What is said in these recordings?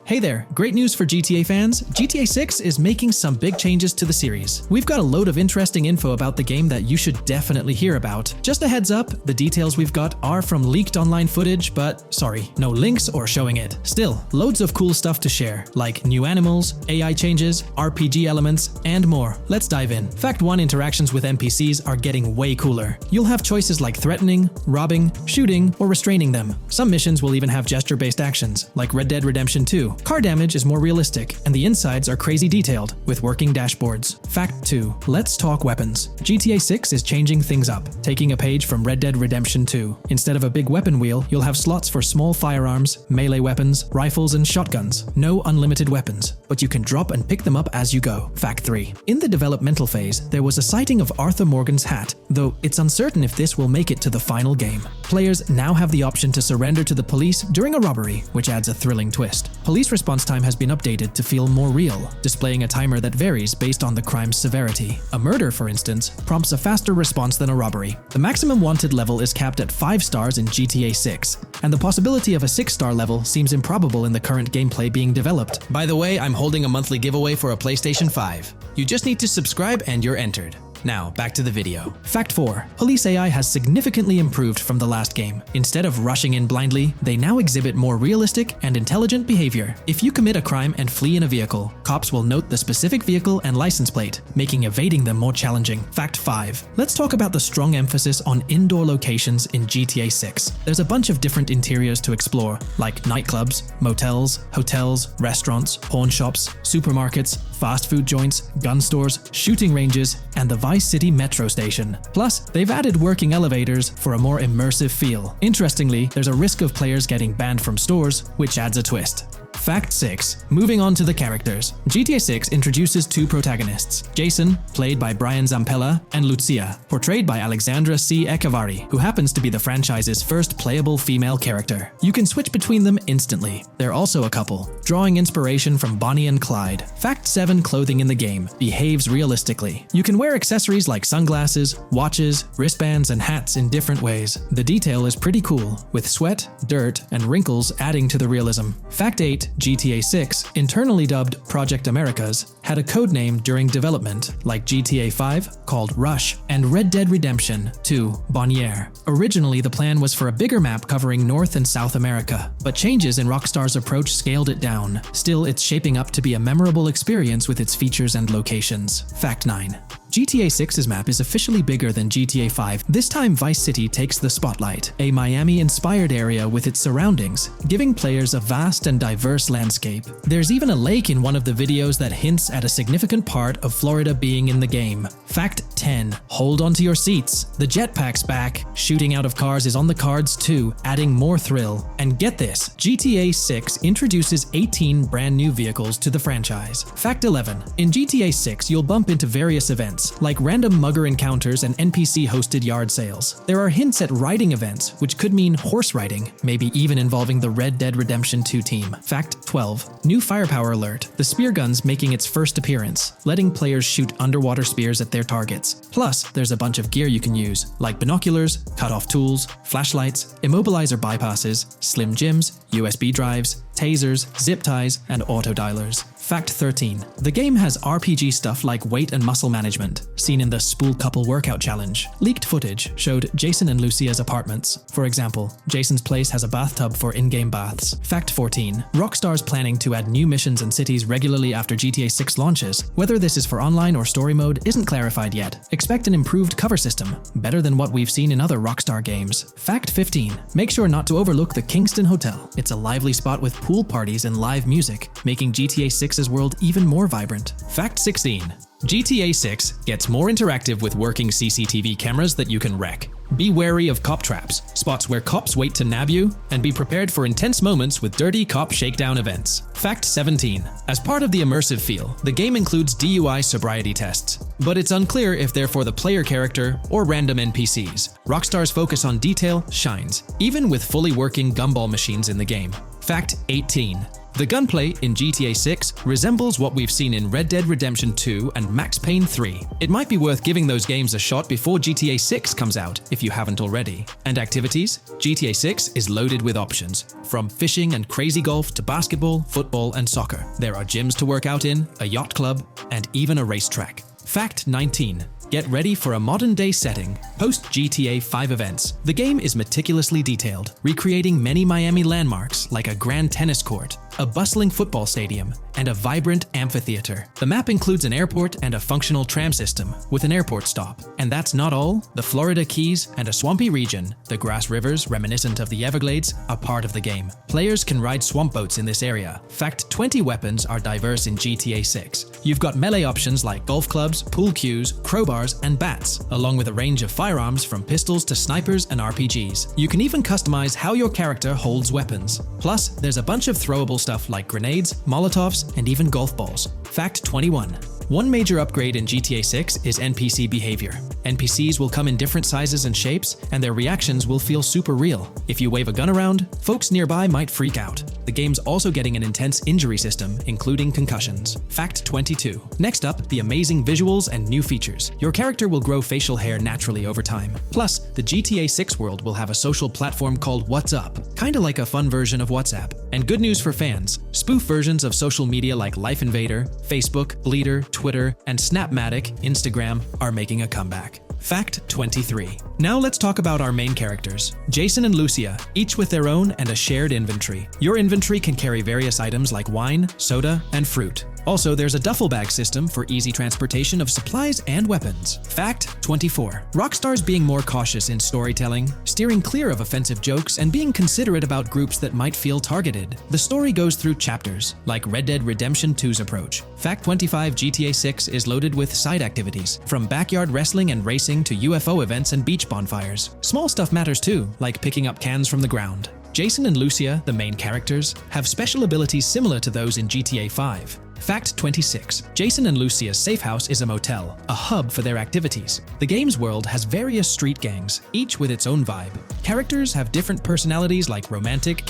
Hey there, great news for GTA fans. GTA 6 is making some big changes to the series. We've got a load of interesting info about the game that you should definitely hear about. Just a heads up, the details we've got are from leaked online footage, but sorry, no links or showing it. Still, loads of cool stuff to share, like new animals, AI changes, RPG elements, and more. Let's dive in. Fact 1: interactions with NPCs are getting way cooler. You'll have choices like threatening, robbing, shooting, or restraining them. Some missions will even have gesture-based actions, like Red Dead Redemption 2. Car damage is more realistic, and the insides are crazy detailed, with working dashboards. Fact 2: let's talk weapons. GTA 6 is changing things up, taking a page from Red Dead Redemption 2. Instead of a big weapon wheel, you'll have slots for small firearms, melee weapons, rifles, and shotguns. No unlimited weapons, but you can drop and pick them up as you go. Fact 3: in the developmental phase, there was a sighting of Arthur Morgan's hat, though it's uncertain if this will make it to the final game. Players now have the option to surrender to the police during a robbery, which adds a thrilling twist. Police response time has been updated to feel more real, displaying a timer that varies based on the crime's severity. A murder, for instance, prompts a faster response than a robbery. The maximum wanted level is capped at 5 stars in GTA 6, and the possibility of a 6-star level seems improbable in the current gameplay being developed. By the way, I'm holding a monthly giveaway for a PlayStation 5. You just need to subscribe and you're entered. Now, back to the video. Fact 4: police AI has significantly improved from the last game. Instead of rushing in blindly, they now exhibit more realistic and intelligent behavior. If you commit a crime and flee in a vehicle, cops will note the specific vehicle and license plate, making evading them more challenging. Fact 5: let's talk about the strong emphasis on indoor locations in GTA 6. There's a bunch of different interiors to explore, like nightclubs, motels, hotels, restaurants, pawn shops, supermarkets, fast food joints, gun stores, shooting ranges, and the Vice City metro station. Plus, they've added working elevators for a more immersive feel. Interestingly, there's a risk of players getting banned from stores, which adds a twist. Fact 6: moving on to the characters. GTA 6 introduces 2 protagonists, Jason, played by Brian Zampella, and Lucia, portrayed by Alexandra C. Echevarri, who happens to be the franchise's first playable female character. You can switch between them instantly. They're also a couple, drawing inspiration from Bonnie and Clyde. Fact 7: clothing in the game behaves realistically. You can wear accessories like sunglasses, watches, wristbands, and hats in different ways. The detail is pretty cool, with sweat, dirt, and wrinkles adding to the realism. Fact 8: GTA 6, internally dubbed Project Americas, had a codename during development, like GTA 5, called Rush, and Red Dead Redemption 2, Bonniere. Originally, the plan was for a bigger map covering North and South America, but changes in Rockstar's approach scaled it down. Still, it's shaping up to be a memorable experience with its features and locations. Fact 9: GTA 6's map is officially bigger than GTA 5. This time, Vice City takes the spotlight, a Miami-inspired area with its surroundings, giving players a vast and diverse landscape. There's even a lake in one of the videos that hints at a significant part of Florida being in the game. Fact 10: hold on to your seats. The jetpack's back. Shooting out of cars is on the cards too, adding more thrill. And get this, GTA 6 introduces 18 brand new vehicles to the franchise. Fact 11: in GTA 6, you'll bump into various events, like random mugger encounters and NPC-hosted yard sales. There are hints at riding events, which could mean horse riding, maybe even involving the Red Dead Redemption 2 team. Fact 12: new firepower alert. The spear gun's making its first appearance, letting players shoot underwater spears at their targets. Plus, there's a bunch of gear you can use, like binoculars, cut-off tools, flashlights, immobilizer bypasses, slim jims, USB drives, tasers, zip ties, and auto dialers. Fact 13: the game has RPG stuff like weight and muscle management, seen in the Spool Couple Workout Challenge. Leaked footage showed Jason and Lucia's apartments. For example, Jason's place has a bathtub for in-game baths. Fact 14: Rockstar's planning to add new missions and cities regularly after GTA 6 launches. Whether this is for online or story mode isn't clarified yet. Expect an improved cover system, better than what we've seen in other Rockstar games. Fact 15: make sure not to overlook the Kingston Hotel. It's a lively spot with pool parties and live music, making GTA 6's world even more vibrant. Fact 16: GTA 6 gets more interactive with working CCTV cameras that you can wreck. Be wary of cop traps, spots where cops wait to nab you, and be prepared for intense moments with dirty cop shakedown events. Fact 17: as part of the immersive feel, the game includes DUI sobriety tests, but it's unclear if they're for the player character or random NPCs. Rockstar's focus on detail shines, even with fully working gumball machines in the game. Fact 18: The gunplay in GTA 6 resembles what we've seen in Red Dead Redemption 2 and Max Payne 3. It might be worth giving those games a shot before GTA 6 comes out, if you haven't already. And activities? GTA 6 is loaded with options, from fishing and crazy golf to basketball, football, and soccer. There are gyms to work out in, a yacht club, and even a racetrack. Fact 19. Get ready for a modern-day setting, post-GTA 5 events. The game is meticulously detailed, recreating many Miami landmarks like a grand tennis court, a bustling football stadium, and a vibrant amphitheater. The map includes an airport and a functional tram system with an airport stop. And that's not all. The Florida Keys and a swampy region, the grass rivers reminiscent of the Everglades, are part of the game. Players can ride swamp boats in this area. Fact 20 weapons are diverse in GTA 6. You've got melee options like golf clubs, pool cues, crowbars, and bats, along with a range of firearms from pistols to snipers and RPGs. You can even customize how your character holds weapons. Plus, there's a bunch of throwable stuff like grenades, Molotovs, and even golf balls. Fact 21. One major upgrade in GTA 6 is NPC behavior. NPCs will come in different sizes and shapes, and their reactions will feel super real. If you wave a gun around, folks nearby might freak out. The game's also getting an intense injury system, including concussions. Fact 22. Next up, the amazing visuals and new features. Your character will grow facial hair naturally over time. Plus, the GTA 6 world will have a social platform called What's Up, kinda like a fun version of WhatsApp. And good news for fans, spoof versions of social media like Life Invader, Facebook, Bleeder, Twitter, and Snapmatic, Instagram, are making a comeback. Fact 23. Now let's talk about our main characters, Jason and Lucia, each with their own and a shared inventory. Your inventory can carry various items like wine, soda, and fruit. Also, there's a duffel bag system for easy transportation of supplies and weapons. Fact 24. Rockstar's being more cautious in storytelling, steering clear of offensive jokes, and being considerate about groups that might feel targeted. The story goes through chapters, like Red Dead Redemption 2's approach. Fact 25. GTA 6 is loaded with side activities, from backyard wrestling and racing to UFO events and beach bonfires. Small stuff matters too, like picking up cans from the ground. Jason and Lucia, the main characters, have special abilities similar to those in GTA 5. Fact 26. Jason and Lucia's safe house is a motel, a hub for their activities. The game's world has various street gangs, each with its own vibe. Characters have different personalities like romantic,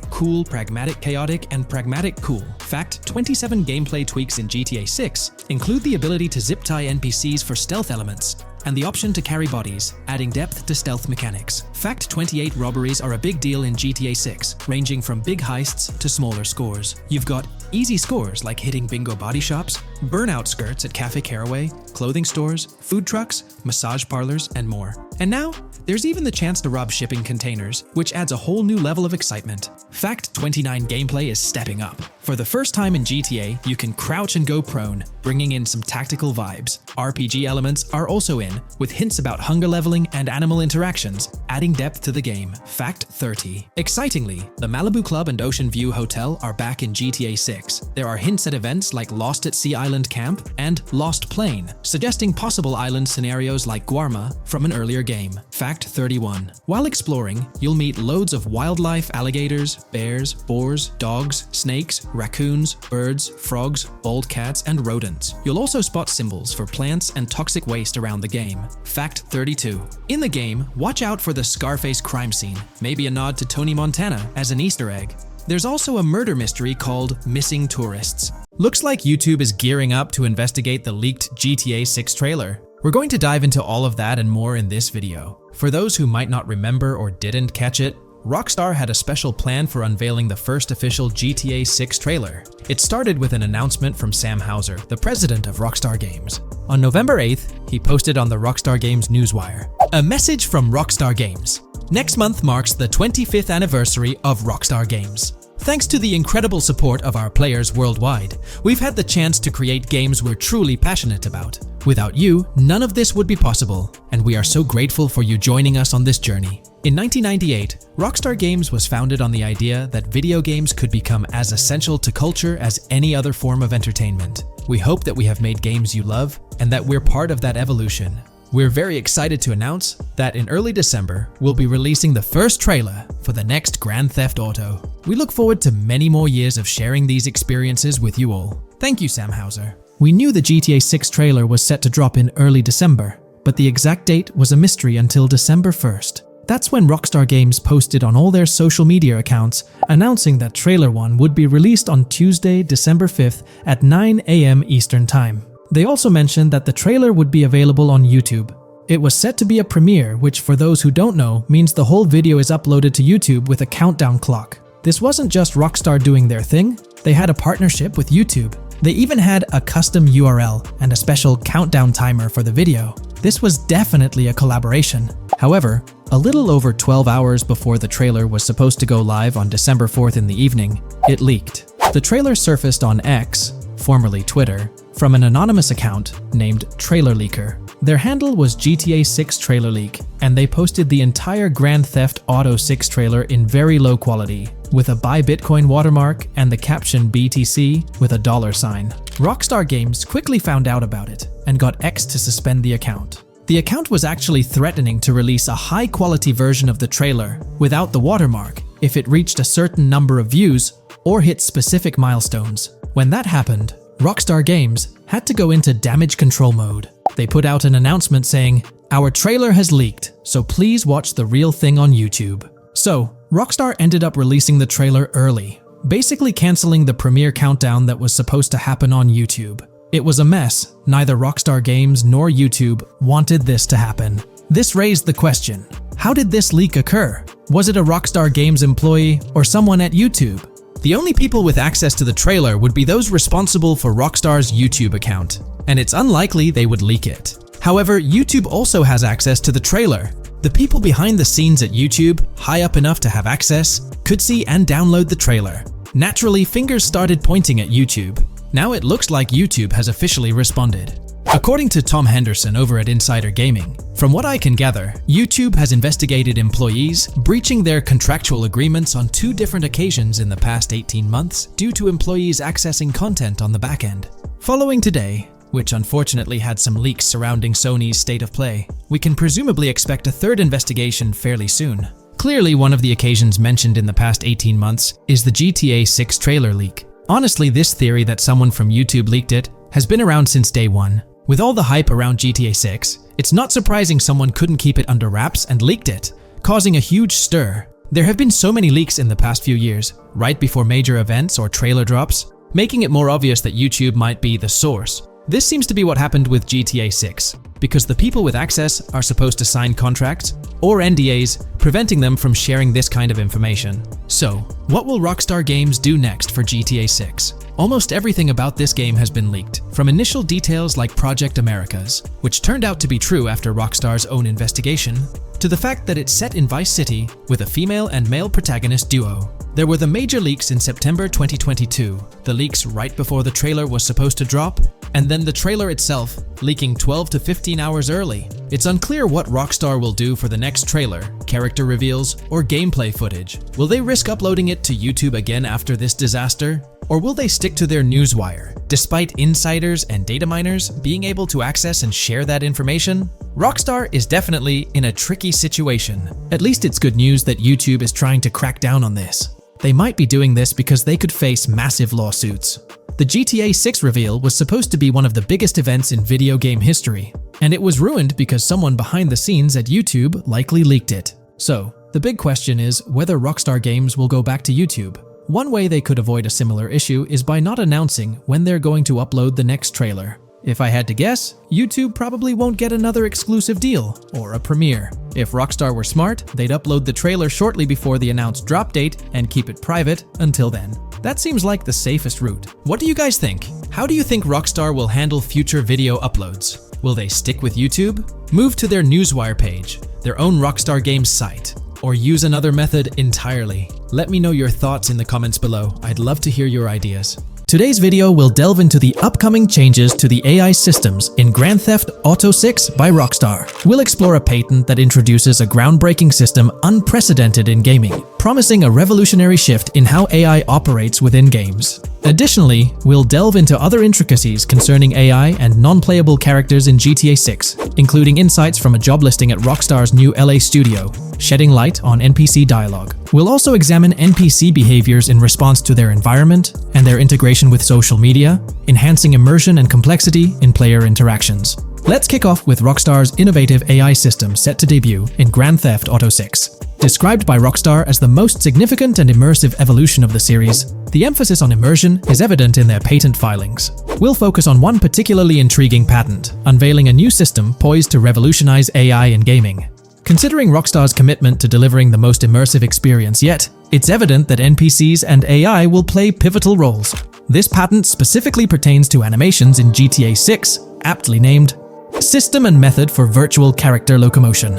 cool, pragmatic, chaotic, and pragmatic cool. Fact 27. Gameplay tweaks in GTA 6 include the ability to zip tie NPCs for stealth elements, and the option to carry bodies, adding depth to stealth mechanics. Fact 28. Robberies are a big deal in GTA 6, ranging from big heists to smaller scores. You've got easy scores like hitting bingo body shops, burnout skirts at Cafe Caraway, clothing stores, food trucks, massage parlors, and more. And now, there's even the chance to rob shipping containers, which adds a whole new level of excitement. Fact 29. Gameplay is stepping up. For the first time in GTA, you can crouch and go prone, bringing in some tactical vibes. RPG elements are also in, with hints about hunger leveling and animal interactions, adding depth to the game. Fact 30. Excitingly, the Malibu Club and Ocean View Hotel are back in GTA 6. There are hints at events like Lost at Sea Island Camp and Lost Plane, suggesting possible island scenarios like Guarma from an earlier game. Fact 31. While exploring, you'll meet loads of wildlife, alligators, bears, boars, dogs, snakes, raccoons, birds, frogs, bald cats, and rodents. You'll also spot symbols for plants and toxic waste around the game. Fact 32. In the game, watch out for the Scarface crime scene, maybe a nod to Tony Montana as an Easter egg. There's also a murder mystery called Missing Tourists. Looks like YouTube is gearing up to investigate the leaked GTA 6 trailer. We're going to dive into all of that and more in this video. For those who might not remember or didn't catch it, Rockstar had a special plan for unveiling the first official GTA 6 trailer. It started with an announcement from Sam Houser, the president of Rockstar Games. On November 8th, he posted on the Rockstar Games newswire, "A message from Rockstar Games. Next month marks the 25th anniversary of Rockstar Games. Thanks to the incredible support of our players worldwide, we've had the chance to create games we're truly passionate about. Without you, none of this would be possible, and we are so grateful for you joining us on this journey." In 1998, Rockstar Games was founded on the idea that video games could become as essential to culture as any other form of entertainment. We hope that we have made games you love, and that we're part of that evolution. We're very excited to announce that in early December, we'll be releasing the first trailer for the next Grand Theft Auto. We look forward to many more years of sharing these experiences with you all. Thank you, Sam Houser. We knew the GTA 6 trailer was set to drop in early December, but the exact date was a mystery until December 1st. That's when Rockstar Games posted on all their social media accounts announcing that Trailer 1 would be released on Tuesday, December 5th at 9 AM Eastern Time. They also mentioned that the trailer would be available on YouTube. It was set to be a premiere, which for those who don't know means the whole video is uploaded to YouTube with a countdown clock. This wasn't just Rockstar doing their thing, they had a partnership with YouTube. They even had a custom URL and a special countdown timer for the video. This was definitely a collaboration. However, a little over 12 hours before the trailer was supposed to go live on December 4th in the evening, it leaked. The trailer surfaced on X, formerly Twitter, from an anonymous account named Trailer Leaker. Their handle was GTA 6 Trailer Leak, and they posted the entire Grand Theft Auto 6 trailer in very low quality, with a Buy Bitcoin watermark and the caption BTC with a $sign. Rockstar Games quickly found out about it and got X to suspend the account. The account was actually threatening to release a high-quality version of the trailer without the watermark if it reached a certain number of views or hit specific milestones. When that happened, Rockstar Games had to go into damage control mode. They put out an announcement saying, "Our trailer has leaked, so please watch the real thing on YouTube." So, Rockstar ended up releasing the trailer early, basically canceling the premiere countdown that was supposed to happen on YouTube. It was a mess. Neither Rockstar Games nor YouTube wanted this to happen. This raised the question, how did this leak occur? Was it a Rockstar Games employee or someone at YouTube? The only people with access to the trailer would be those responsible for Rockstar's YouTube account, and it's unlikely they would leak it. However, YouTube also has access to the trailer. The people behind the scenes at YouTube, high up enough to have access, could see and download the trailer. Naturally, fingers started pointing at YouTube. Now it looks like YouTube has officially responded. According to Tom Henderson over at Insider Gaming, from what I can gather, YouTube has investigated employees breaching their contractual agreements on 2 different occasions in the past 18 months due to employees accessing content on the back end. Following today, which unfortunately had some leaks surrounding Sony's state of play, we can presumably expect a 3rd investigation fairly soon. Clearly, one of the occasions mentioned in the past 18 months is the GTA 6 trailer leak. Honestly, this theory that someone from YouTube leaked it has been around since day one. With all the hype around GTA 6, it's not surprising someone couldn't keep it under wraps and leaked it, causing a huge stir. There have been so many leaks in the past few years, right before major events or trailer drops, making it more obvious that YouTube might be the source. This seems to be what happened with GTA 6, because the people with access are supposed to sign contracts or NDAs, preventing them from sharing this kind of information. So, what will Rockstar Games do next for GTA 6? Almost everything about this game has been leaked, from initial details like Project Americas, which turned out to be true after Rockstar's own investigation, to the fact that it's set in Vice City with a female and male protagonist duo. There were the major leaks in September 2022, the leaks right before the trailer was supposed to drop, and then the trailer itself leaking 12 to 15 hours early. It's unclear what Rockstar will do for the next trailer, character reveals, or gameplay footage. Will they risk uploading it to YouTube again after this disaster? Or will they stick to their newswire, despite insiders and data miners being able to access and share that information? Rockstar is definitely in a tricky situation. At least it's good news that YouTube is trying to crack down on this. They might be doing this because they could face massive lawsuits. The GTA 6 reveal was supposed to be one of the biggest events in video game history, and it was ruined because someone behind the scenes at YouTube likely leaked it. So, the big question is whether Rockstar Games will go back to YouTube. One way they could avoid a similar issue is by not announcing when they're going to upload the next trailer. If I had to guess, YouTube probably won't get another exclusive deal or a premiere. If Rockstar were smart, they'd upload the trailer shortly before the announced drop date and keep it private until then. That seems like the safest route. What do you guys think? How do you think Rockstar will handle future video uploads? Will they stick with YouTube, move to their newswire page, their own Rockstar Games site, or use another method entirely? Let me know your thoughts in the comments below. I'd love to hear your ideas. Today's video will delve into the upcoming changes to the AI systems in Grand Theft Auto 6 by Rockstar. We'll explore a patent that introduces a groundbreaking system unprecedented in gaming, promising a revolutionary shift in how AI operates within games. Additionally, we'll delve into other intricacies concerning AI and non-playable characters in GTA 6, including insights from a job listing at Rockstar's new LA studio, shedding light on NPC dialogue. We'll also examine NPC behaviors in response to their environment and their integration with social media, enhancing immersion and complexity in player interactions. Let's kick off with Rockstar's innovative AI system set to debut in Grand Theft Auto 6. Described by Rockstar as the most significant and immersive evolution of the series, the emphasis on immersion is evident in their patent filings. We'll focus on one particularly intriguing patent, unveiling a new system poised to revolutionize AI in gaming. Considering Rockstar's commitment to delivering the most immersive experience yet, it's evident that NPCs and AI will play pivotal roles. This patent specifically pertains to animations in GTA 6, aptly named System and Method for Virtual Character Locomotion.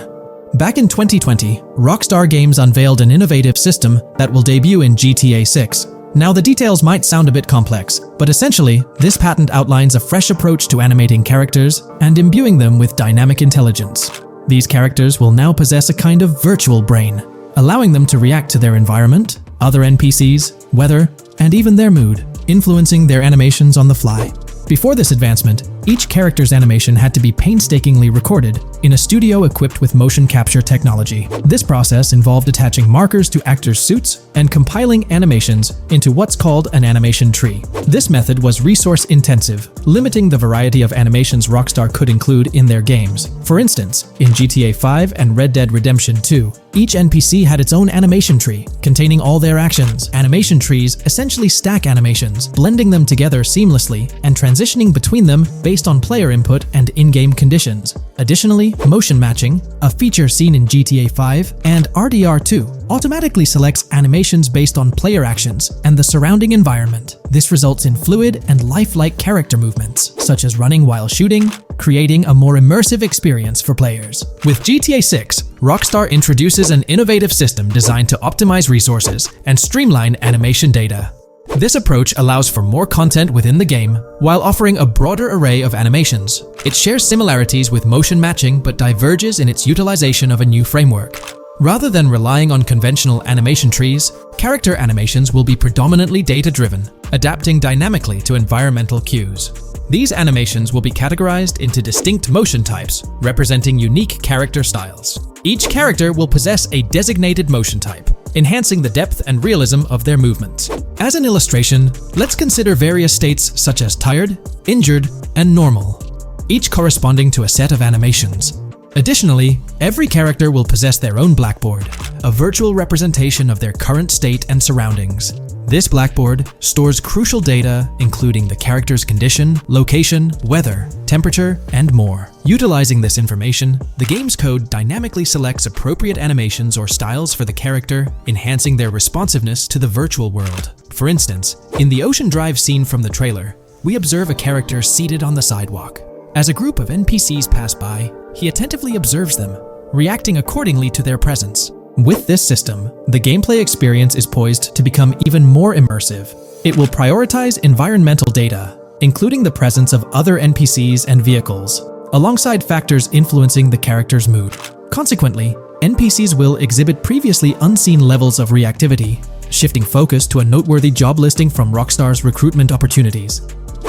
Back in 2020, Rockstar Games unveiled an innovative system that will debut in GTA 6. Now, the details might sound a bit complex, but essentially, this patent outlines a fresh approach to animating characters and imbuing them with dynamic intelligence. These characters will now possess a kind of virtual brain, allowing them to react to their environment, other NPCs, weather, and even their mood, influencing their animations on the fly. Before this advancement, each character's animation had to be painstakingly recorded in a studio equipped with motion capture technology. This process involved attaching markers to actors' suits and compiling animations into what's called an animation tree. This method was resource-intensive, limiting the variety of animations Rockstar could include in their games. For instance, in GTA 5 and Red Dead Redemption 2, each NPC had its own animation tree, containing all their actions. Animation trees essentially stack animations, blending them together seamlessly and transitioning between them based on player input and in-game conditions. Additionally, motion matching, a feature seen in GTA 5 and RDR2, automatically selects animations based on player actions and the surrounding environment. This results in fluid and lifelike character movements, such as running while shooting, creating a more immersive experience for players. With GTA 6, Rockstar introduces an innovative system designed to optimize resources and streamline animation data. This approach allows for more content within the game while offering a broader array of animations. It shares similarities with motion matching but diverges in its utilization of a new framework. Rather than relying on conventional animation trees, character animations will be predominantly data-driven, adapting dynamically to environmental cues. These animations will be categorized into distinct motion types, representing unique character styles. Each character will possess a designated motion type, enhancing the depth and realism of their movements. As an illustration, let's consider various states such as tired, injured, and normal, each corresponding to a set of animations. Additionally, every character will possess their own blackboard, a virtual representation of their current state and surroundings. This blackboard stores crucial data, including the character's condition, location, weather, temperature, and more. Utilizing this information, the game's code dynamically selects appropriate animations or styles for the character, enhancing their responsiveness to the virtual world. For instance, in the Ocean Drive scene from the trailer, we observe a character seated on the sidewalk. As a group of NPCs pass by, he attentively observes them, reacting accordingly to their presence. With this system, the gameplay experience is poised to become even more immersive. It will prioritize environmental data, including the presence of other NPCs and vehicles, alongside factors influencing the character's mood. Consequently, NPCs will exhibit previously unseen levels of reactivity, shifting focus to a noteworthy job listing from Rockstar's recruitment opportunities.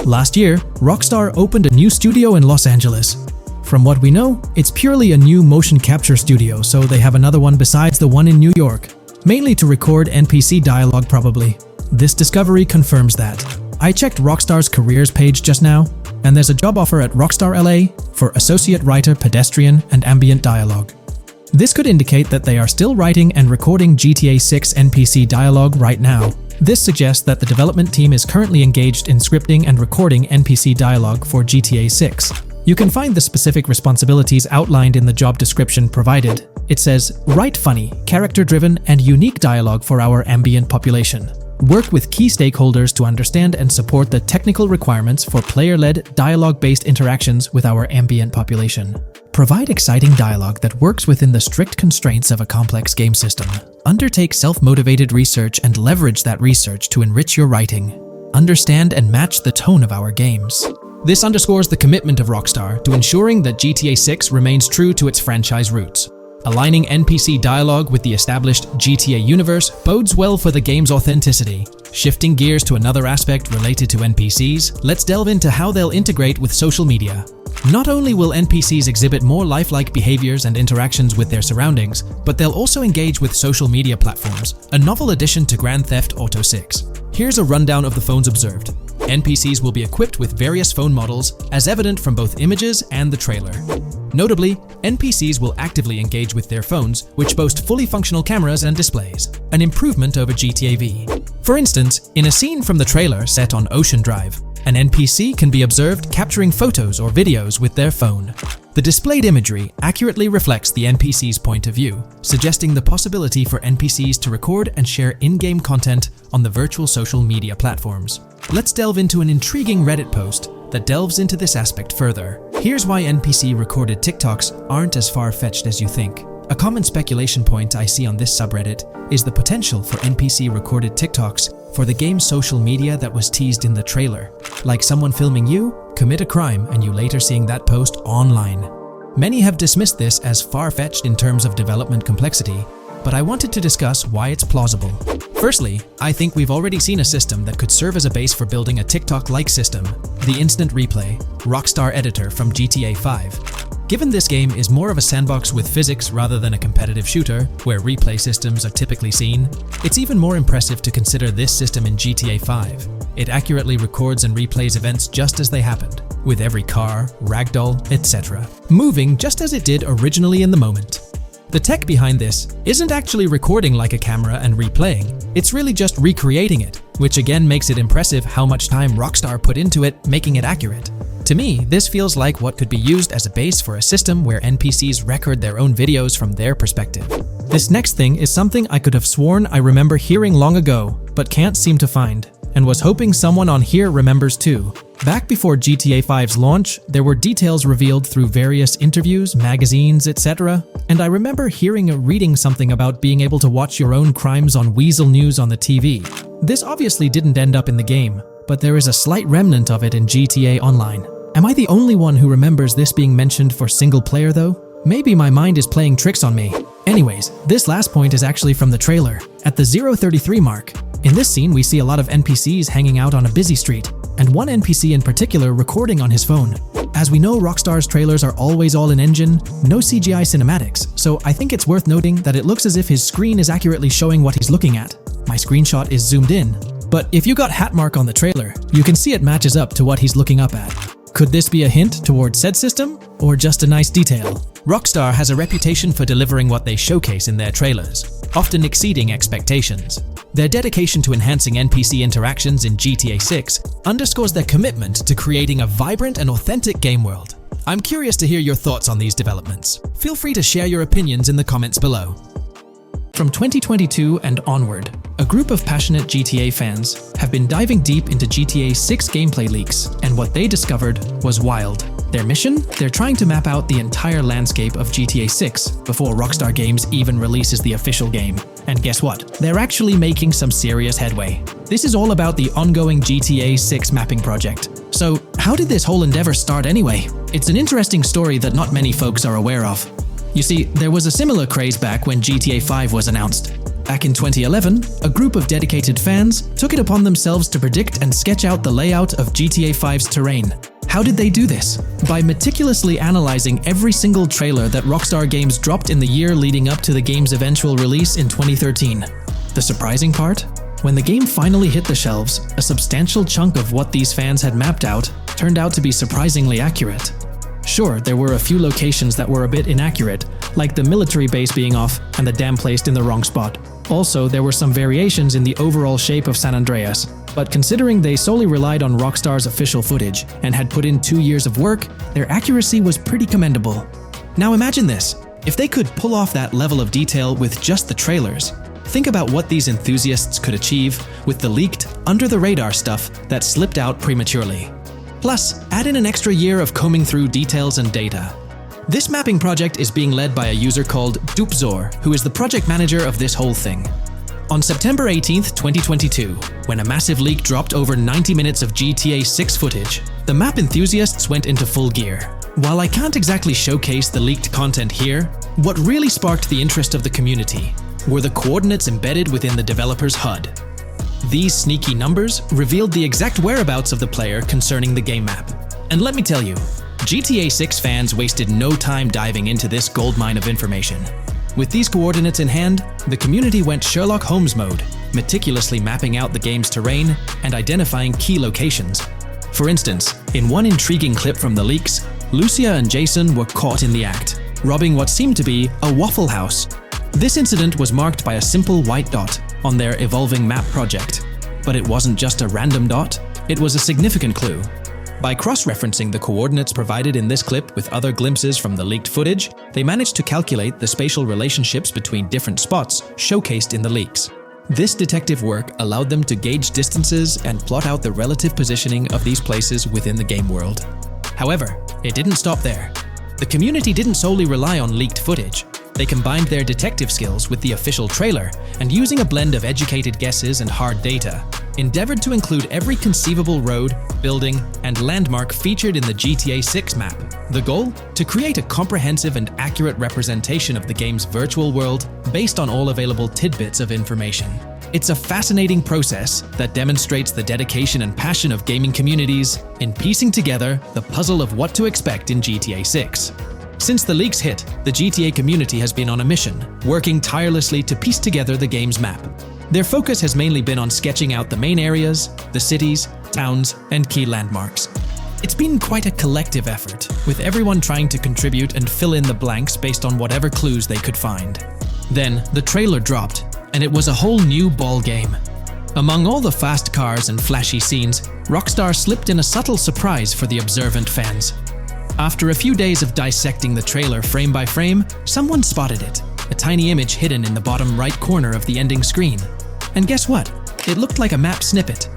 Last year, Rockstar opened a new studio in Los Angeles. From what we know, it's purely a new motion capture studio, so they have another one besides the one in New York, mainly to record NPC dialogue probably. This discovery confirms that. I checked Rockstar's careers page just now, and there's a job offer at Rockstar LA for Associate Writer Pedestrian and Ambient Dialogue. This could indicate that they are still writing and recording GTA 6 NPC dialogue right now. This suggests that the development team is currently engaged in scripting and recording NPC dialogue for GTA 6. You can find the specific responsibilities outlined in the job description provided. It says, write funny, character-driven, and unique dialogue for our ambient population. Work with key stakeholders to understand and support the technical requirements for player-led, dialogue-based interactions with our ambient population. Provide exciting dialogue that works within the strict constraints of a complex game system. Undertake self-motivated research and leverage that research to enrich your writing. Understand and match the tone of our games. This underscores the commitment of Rockstar to ensuring that GTA 6 remains true to its franchise roots. Aligning NPC dialogue with the established GTA universe bodes well for the game's authenticity. Shifting gears to another aspect related to NPCs, let's delve into how they'll integrate with social media. Not only will NPCs exhibit more lifelike behaviors and interactions with their surroundings, but they'll also engage with social media platforms, a novel addition to Grand Theft Auto 6. Here's a rundown of the phones observed. NPCs will be equipped with various phone models, as evident from both images and the trailer. Notably, NPCs will actively engage with their phones, which boast fully functional cameras and displays, an improvement over GTA V. For instance, in a scene from the trailer set on Ocean Drive, an NPC can be observed capturing photos or videos with their phone. The displayed imagery accurately reflects the NPC's point of view, suggesting the possibility for NPCs to record and share in-game content on the virtual social media platforms. Let's delve into an intriguing Reddit post that delves into this aspect further. Here's why NPC-recorded TikToks aren't as far-fetched as you think. A common speculation point I see on this subreddit is the potential for NPC-recorded TikToks for the game's social media that was teased in the trailer, like someone filming you commit a crime and you later seeing that post online. Many have dismissed this as far-fetched in terms of development complexity, but I wanted to discuss why it's plausible. Firstly, I think we've already seen a system that could serve as a base for building a TikTok-like system, the Instant Replay, Rockstar editor from GTA 5. Given this game is more of a sandbox with physics rather than a competitive shooter, where replay systems are typically seen, it's even more impressive to consider this system in GTA 5. It accurately records and replays events just as they happened, with every car, ragdoll, etc., moving just as it did originally in the moment. The tech behind this isn't actually recording like a camera and replaying, it's really just recreating it, which again makes it impressive how much time Rockstar put into it, making it accurate. To me, this feels like what could be used as a base for a system where NPCs record their own videos from their perspective. This next thing is something I could have sworn I remember hearing long ago, but can't seem to find, and was hoping someone on here remembers too. Back before GTA 5's launch, there were details revealed through various interviews, magazines, etc., and I remember hearing or reading something about being able to watch your own crimes on Weasel News on the TV. This obviously didn't end up in the game, but there is a slight remnant of it in GTA Online. Am I the only one who remembers this being mentioned for single player though? Maybe my mind is playing tricks on me. Anyways, this last point is actually from the trailer, at the 0:33 mark. In this scene, we see a lot of NPCs hanging out on a busy street, and one NPC in particular recording on his phone. As we know, Rockstar's trailers are always all in engine, no CGI cinematics, so I think it's worth noting that it looks as if his screen is accurately showing what he's looking at. My screenshot is zoomed in, but if you got Hatmark on the trailer, you can see it matches up to what he's looking up at. Could this be a hint towards said system, or just a nice detail? Rockstar has a reputation for delivering what they showcase in their trailers, often exceeding expectations. Their dedication to enhancing NPC interactions in GTA 6 underscores their commitment to creating a vibrant and authentic game world. I'm curious to hear your thoughts on these developments. Feel free to share your opinions in the comments below. From 2022 and onward, a group of passionate GTA fans have been diving deep into GTA 6 gameplay leaks, and what they discovered was wild. Their mission? They're trying to map out the entire landscape of GTA 6 before Rockstar Games even releases the official game. And guess what? They're actually making some serious headway. This is all about the ongoing GTA 6 mapping project. So, how did this whole endeavor start anyway? It's an interesting story that not many folks are aware of. You see, there was a similar craze back when GTA 5 was announced. Back in 2011, a group of dedicated fans took it upon themselves to predict and sketch out the layout of GTA 5's terrain. How did they do this? By meticulously analyzing every single trailer that Rockstar Games dropped in the year leading up to the game's eventual release in 2013. The surprising part? When the game finally hit the shelves, a substantial chunk of what these fans had mapped out turned out to be surprisingly accurate. Sure, there were a few locations that were a bit inaccurate, like the military base being off and the dam placed in the wrong spot. Also, there were some variations in the overall shape of San Andreas, but considering they solely relied on Rockstar's official footage and had put in 2 years of work, their accuracy was pretty commendable. Now imagine this, if they could pull off that level of detail with just the trailers, think about what these enthusiasts could achieve with the leaked, under-the-radar stuff that slipped out prematurely. Plus, add in an extra year of combing through details and data. This mapping project is being led by a user called Dupzor, who is the project manager of this whole thing. On September 18th, 2022, when a massive leak dropped over 90 minutes of GTA 6 footage, the map enthusiasts went into full gear. While I can't exactly showcase the leaked content here, what really sparked the interest of the community were the coordinates embedded within the developer's HUD. These sneaky numbers revealed the exact whereabouts of the player concerning the game map. And let me tell you, GTA 6 fans wasted no time diving into this goldmine of information. With these coordinates in hand, the community went Sherlock Holmes mode meticulously mapping out the game's terrain and identifying key locations. For instance, in one intriguing clip from the leaks, Lucia and Jason were caught in the act, robbing what seemed to be a Waffle House. This incident was marked by a simple white dot on their evolving map project. But it wasn't just a random dot, it was a significant clue. By cross-referencing the coordinates provided in this clip with other glimpses from the leaked footage, they managed to calculate the spatial relationships between different spots showcased in the leaks. This detective work allowed them to gauge distances and plot out the relative positioning of these places within the game world. However, it didn't stop there. The community didn't solely rely on leaked footage. They combined their detective skills with the official trailer and, using a blend of educated guesses and hard data, endeavored to include every conceivable road, building, and landmark featured in the GTA 6 map. The goal? To create a comprehensive and accurate representation of the game's virtual world based on all available tidbits of information. It's a fascinating process that demonstrates the dedication and passion of gaming communities in piecing together the puzzle of what to expect in GTA 6. Since the leaks hit, the GTA community has been on a mission, working tirelessly to piece together the game's map. Their focus has mainly been on sketching out the main areas, the cities, towns, and key landmarks. It's been quite a collective effort, with everyone trying to contribute and fill in the blanks based on whatever clues they could find. Then, the trailer dropped, and it was a whole new ball game. Among all the fast cars and flashy scenes, Rockstar slipped in a subtle surprise for the observant fans. After a few days of dissecting the trailer frame by frame, someone spotted it, a tiny image hidden in the bottom right corner of the ending screen. And guess what? It looked like a map snippet.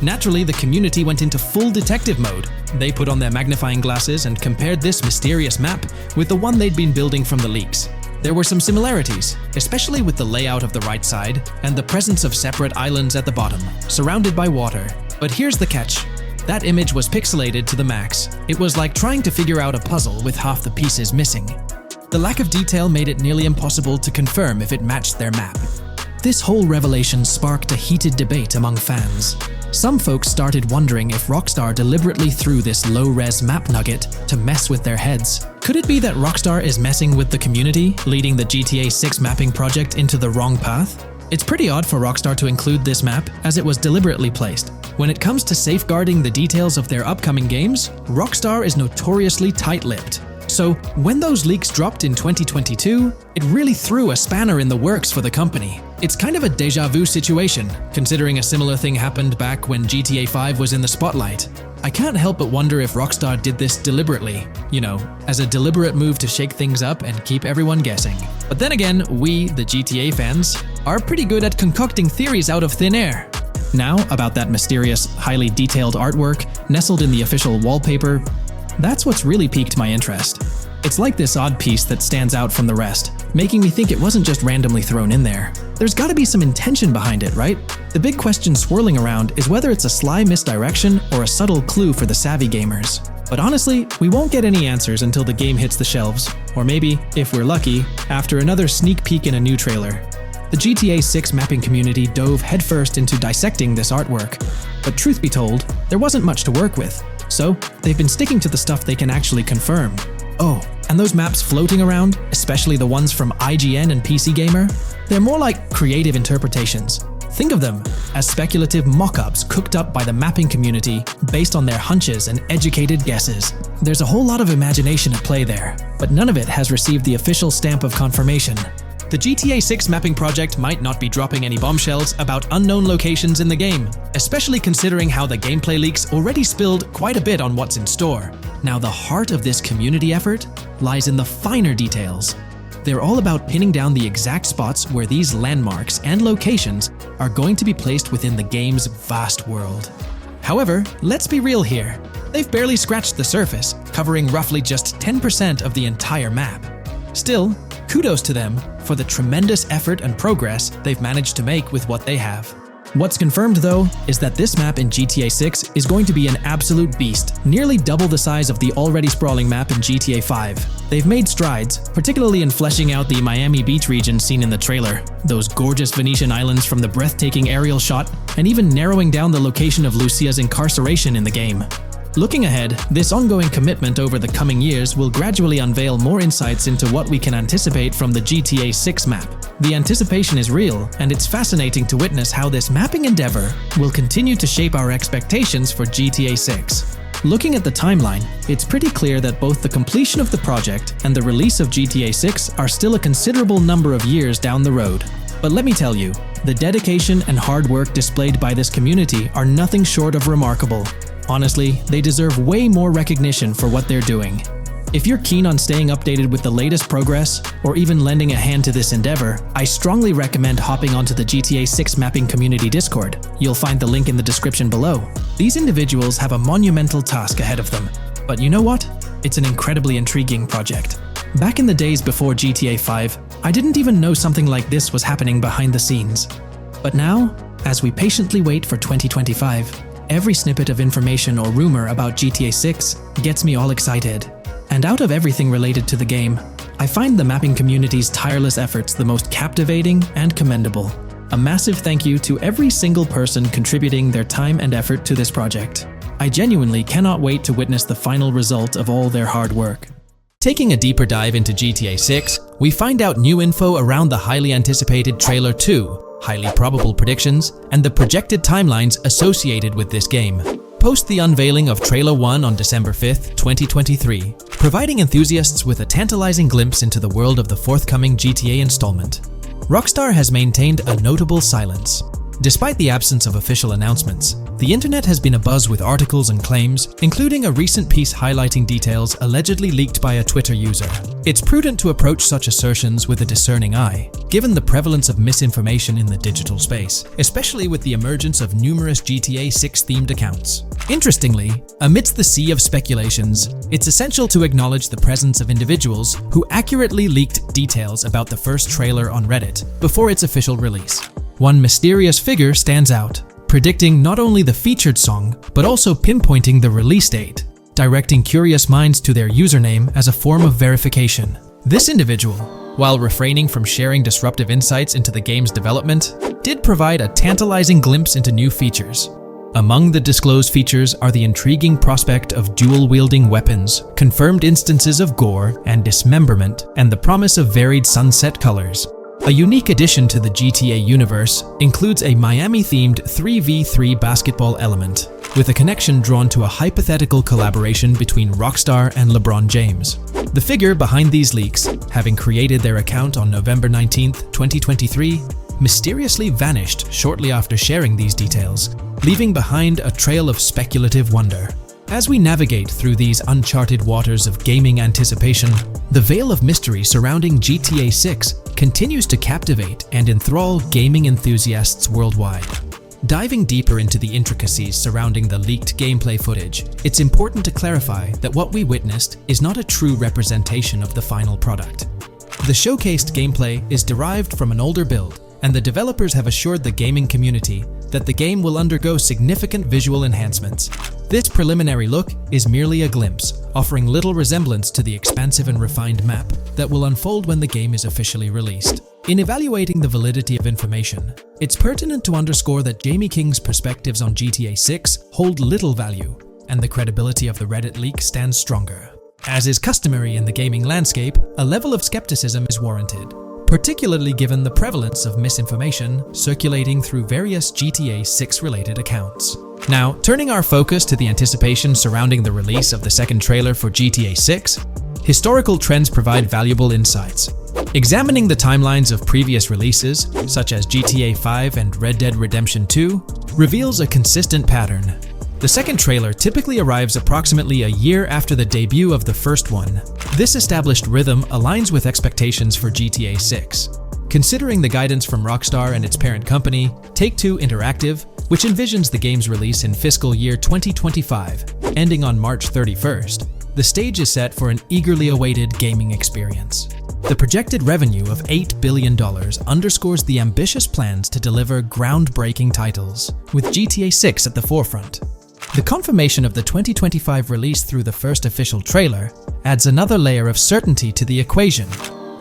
Naturally, the community went into full detective mode. They put on their magnifying glasses and compared this mysterious map with the one they'd been building from the leaks. There were some similarities, especially with the layout of the right side and the presence of separate islands at the bottom, surrounded by water. But here's the catch. That image was pixelated to the max. It was like trying to figure out a puzzle with half the pieces missing. The lack of detail made it nearly impossible to confirm if it matched their map. This whole revelation sparked a heated debate among fans. Some folks started wondering if Rockstar deliberately threw this low-res map nugget to mess with their heads. Could it be that Rockstar is messing with the community, leading the GTA 6 mapping project into the wrong path? It's pretty odd for Rockstar to include this map, as it was deliberately placed. When it comes to safeguarding the details of their upcoming games, Rockstar is notoriously tight-lipped. So, when those leaks dropped in 2022, it really threw a spanner in the works for the company. It's kind of a déjà vu situation, considering a similar thing happened back when GTA 5 was in the spotlight. I can't help but wonder if Rockstar did this deliberately, as a deliberate move to shake things up and keep everyone guessing. But then again, we, the GTA fans, are pretty good at concocting theories out of thin air. Now, about that mysterious, highly detailed artwork nestled in the official wallpaper, that's what's really piqued my interest. It's like this odd piece that stands out from the rest, making me think it wasn't just randomly thrown in there. There's gotta be some intention behind it, right? The big question swirling around is whether it's a sly misdirection or a subtle clue for the savvy gamers. But honestly, we won't get any answers until the game hits the shelves, or maybe, if we're lucky, after another sneak peek in a new trailer. The GTA 6 mapping community dove headfirst into dissecting this artwork, but truth be told, there wasn't much to work with. So, they've been sticking to the stuff they can actually confirm. Oh, and those maps floating around, especially the ones from IGN and PC Gamer, they're more like creative interpretations. Think of them as speculative mock-ups cooked up by the mapping community based on their hunches and educated guesses. There's a whole lot of imagination at play there, but none of it has received the official stamp of confirmation. The GTA 6 mapping project might not be dropping any bombshells about unknown locations in the game, especially considering how the gameplay leaks already spilled quite a bit on what's in store. Now, the heart of this community effort lies in the finer details. They're all about pinning down the exact spots where these landmarks and locations are going to be placed within the game's vast world. However, let's be real here. They've barely scratched the surface, covering roughly just 10% of the entire map. Still, kudos to them for the tremendous effort and progress they've managed to make with what they have. What's confirmed, though, is that this map in GTA 6 is going to be an absolute beast, nearly double the size of the already sprawling map in GTA 5. They've made strides, particularly in fleshing out the Miami Beach region seen in the trailer, those gorgeous Venetian islands from the breathtaking aerial shot, and even narrowing down the location of Lucia's incarceration in the game. Looking ahead, this ongoing commitment over the coming years will gradually unveil more insights into what we can anticipate from the GTA 6 map. The anticipation is real, and it's fascinating to witness how this mapping endeavor will continue to shape our expectations for GTA 6. Looking at the timeline, it's pretty clear that both the completion of the project and the release of GTA 6 are still a considerable number of years down the road. But let me tell you, the dedication and hard work displayed by this community are nothing short of remarkable. Honestly, they deserve way more recognition for what they're doing. If you're keen on staying updated with the latest progress, or even lending a hand to this endeavor, I strongly recommend hopping onto the GTA 6 Mapping Community Discord. You'll find the link in the description below. These individuals have a monumental task ahead of them. But you know what? It's an incredibly intriguing project. Back in the days before GTA 5, I didn't even know something like this was happening behind the scenes. But now, as we patiently wait for 2025, every snippet of information or rumor about GTA 6 gets me all excited. And out of everything related to the game, I find the mapping community's tireless efforts the most captivating and commendable. A massive thank you to every single person contributing their time and effort to this project. I genuinely cannot wait to witness the final result of all their hard work. Taking a deeper dive into GTA 6, we find out new info around the highly anticipated Trailer 2, highly probable predictions, and the projected timelines associated with this game. Post the unveiling of Trailer 1 on December 5th, 2023, providing enthusiasts with a tantalizing glimpse into the world of the forthcoming GTA installment. Rockstar has maintained a notable silence. Despite the absence of official announcements, the internet has been abuzz with articles and claims, including a recent piece highlighting details allegedly leaked by a Twitter user. It's prudent to approach such assertions with a discerning eye, given the prevalence of misinformation in the digital space, especially with the emergence of numerous GTA 6-themed accounts. Interestingly, amidst the sea of speculations, it's essential to acknowledge the presence of individuals who accurately leaked details about the first trailer on Reddit before its official release. One mysterious figure stands out, predicting not only the featured song, but also pinpointing the release date, directing curious minds to their username as a form of verification. This individual, while refraining from sharing disruptive insights into the game's development, did provide a tantalizing glimpse into new features. Among the disclosed features are the intriguing prospect of dual-wielding weapons, confirmed instances of gore and dismemberment, and the promise of varied sunset colors. A unique addition to the GTA universe includes a Miami-themed 3v3 basketball element, with a connection drawn to a hypothetical collaboration between Rockstar and LeBron James. The figure behind these leaks, having created their account on November 19, 2023, mysteriously vanished shortly after sharing these details, leaving behind a trail of speculative wonder. As we navigate through these uncharted waters of gaming anticipation, the veil of mystery surrounding GTA 6 continues to captivate and enthrall gaming enthusiasts worldwide. Diving deeper into the intricacies surrounding the leaked gameplay footage, it's important to clarify that what we witnessed is not a true representation of the final product. The showcased gameplay is derived from an older build, and the developers have assured the gaming community that the game will undergo significant visual enhancements. This preliminary look is merely a glimpse, offering little resemblance to the expansive and refined map that will unfold when the game is officially released. In evaluating the validity of information, it's pertinent to underscore that Jamie King's perspectives on GTA 6 hold little value, and the credibility of the Reddit leak stands stronger. As is customary in the gaming landscape, a level of skepticism is warranted, particularly given the prevalence of misinformation circulating through various GTA 6-related accounts. Now, turning our focus to the anticipation surrounding the release of the second trailer for GTA 6, historical trends provide valuable insights. Examining the timelines of previous releases, such as GTA 5 and Red Dead Redemption 2, reveals a consistent pattern. The second trailer typically arrives approximately a year after the debut of the first one. This established rhythm aligns with expectations for GTA 6. Considering the guidance from Rockstar and its parent company, Take-Two Interactive, which envisions the game's release in fiscal year 2025, ending on March 31st, the stage is set for an eagerly awaited gaming experience. The projected revenue of $8 billion underscores the ambitious plans to deliver groundbreaking titles, with GTA 6 at the forefront. The confirmation of the 2025 release through the first official trailer adds another layer of certainty to the equation.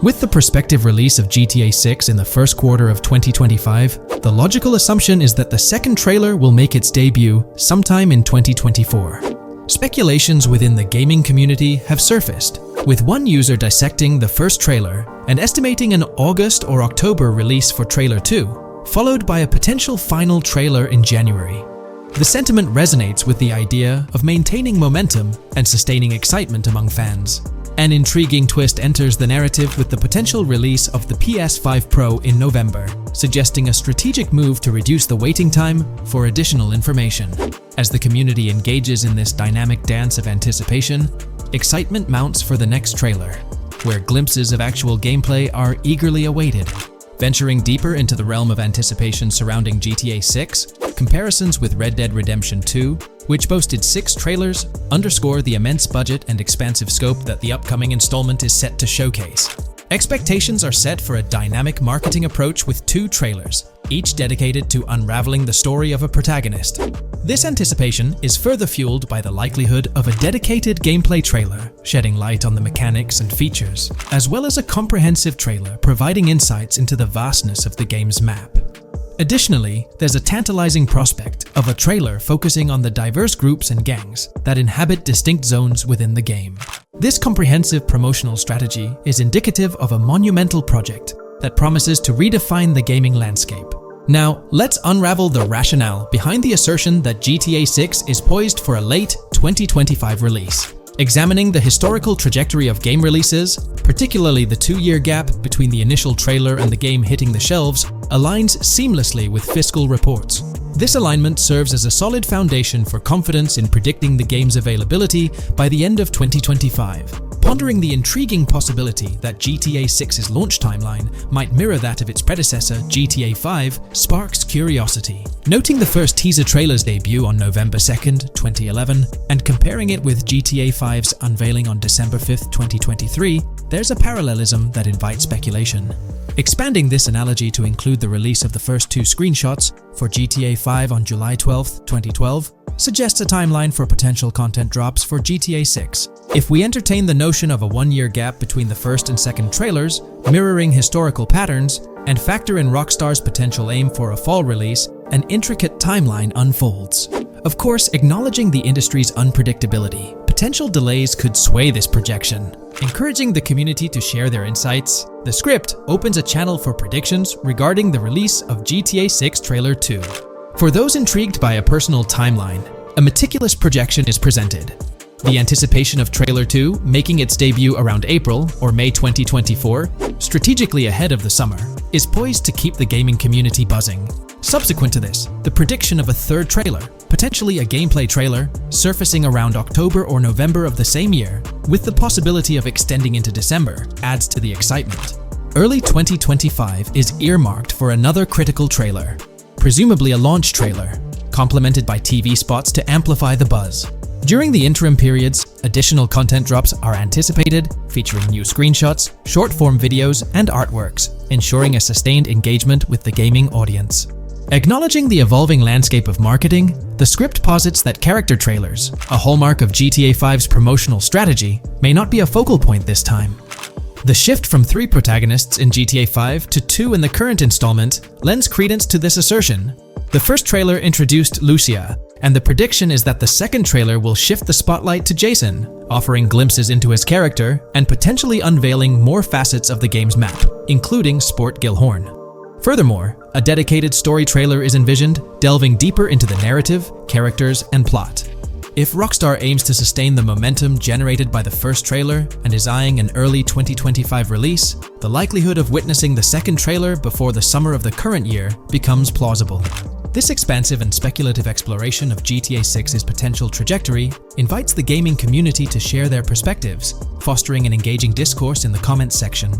With the prospective release of GTA 6 in the first quarter of 2025, the logical assumption is that the second trailer will make its debut sometime in 2024. Speculations within the gaming community have surfaced, with one user dissecting the first trailer and estimating an August or October release for Trailer 2, followed by a potential final trailer in January. The sentiment resonates with the idea of maintaining momentum and sustaining excitement among fans. An intriguing twist enters the narrative with the potential release of the PS5 Pro in November, suggesting a strategic move to reduce the waiting time for additional information. As the community engages in this dynamic dance of anticipation, excitement mounts for the next trailer, where glimpses of actual gameplay are eagerly awaited. Venturing deeper into the realm of anticipation surrounding GTA 6, comparisons with Red Dead Redemption 2, which boasted 6 trailers, underscore the immense budget and expansive scope that the upcoming installment is set to showcase. Expectations are set for a dynamic marketing approach with 2 trailers, each dedicated to unraveling the story of a protagonist. This anticipation is further fueled by the likelihood of a dedicated gameplay trailer, shedding light on the mechanics and features, as well as a comprehensive trailer providing insights into the vastness of the game's map. Additionally, there's a tantalizing prospect of a trailer focusing on the diverse groups and gangs that inhabit distinct zones within the game. This comprehensive promotional strategy is indicative of a monumental project that promises to redefine the gaming landscape. Now, let's unravel the rationale behind the assertion that GTA 6 is poised for a late 2025 release. Examining the historical trajectory of game releases, particularly the 2-year gap between the initial trailer and the game hitting the shelves, aligns seamlessly with fiscal reports. This alignment serves as a solid foundation for confidence in predicting the game's availability by the end of 2025. Pondering the intriguing possibility that GTA 6's launch timeline might mirror that of its predecessor, GTA 5, sparks curiosity. Noting the first teaser trailer's debut on November 2nd, 2011, and comparing it with GTA 5's unveiling on December 5th, 2023, there's a parallelism that invites speculation. Expanding this analogy to include the release of the first 2 screenshots for GTA 5 on July 12, 2012, suggests a timeline for potential content drops for GTA 6. If we entertain the notion of a 1-year gap between the first and second trailers, mirroring historical patterns, and factor in Rockstar's potential aim for a fall release, an intricate timeline unfolds. Of course, acknowledging the industry's unpredictability, potential delays could sway this projection. Encouraging the community to share their insights, the script opens a channel for predictions regarding the release of GTA 6 Trailer 2. For those intrigued by a personal timeline, a meticulous projection is presented. The anticipation of Trailer 2 making its debut around April or May 2024, strategically ahead of the summer, is poised to keep the gaming community buzzing. Subsequent to this, the prediction of a 3rd trailer, potentially a gameplay trailer, surfacing around October or November of the same year, with the possibility of extending into December, adds to the excitement. Early 2025 is earmarked for another critical trailer, presumably a launch trailer, complemented by TV spots to amplify the buzz. During the interim periods, additional content drops are anticipated, featuring new screenshots, short-form videos, and artworks, ensuring a sustained engagement with the gaming audience. Acknowledging the evolving landscape of marketing, the script posits that character trailers, a hallmark of GTA 5's promotional strategy, may not be a focal point this time. The shift from 3 protagonists in GTA 5 to 2 in the current installment lends credence to this assertion. The first trailer introduced Lucia, and the prediction is that the second trailer will shift the spotlight to Jason, offering glimpses into his character and potentially unveiling more facets of the game's map, including Sport Gilhorn. Furthermore, a dedicated story trailer is envisioned, delving deeper into the narrative, characters, and plot. If Rockstar aims to sustain the momentum generated by the first trailer and is eyeing an early 2025 release, the likelihood of witnessing the second trailer before the summer of the current year becomes plausible. This expansive and speculative exploration of GTA 6's potential trajectory invites the gaming community to share their perspectives, fostering an engaging discourse in the comments section.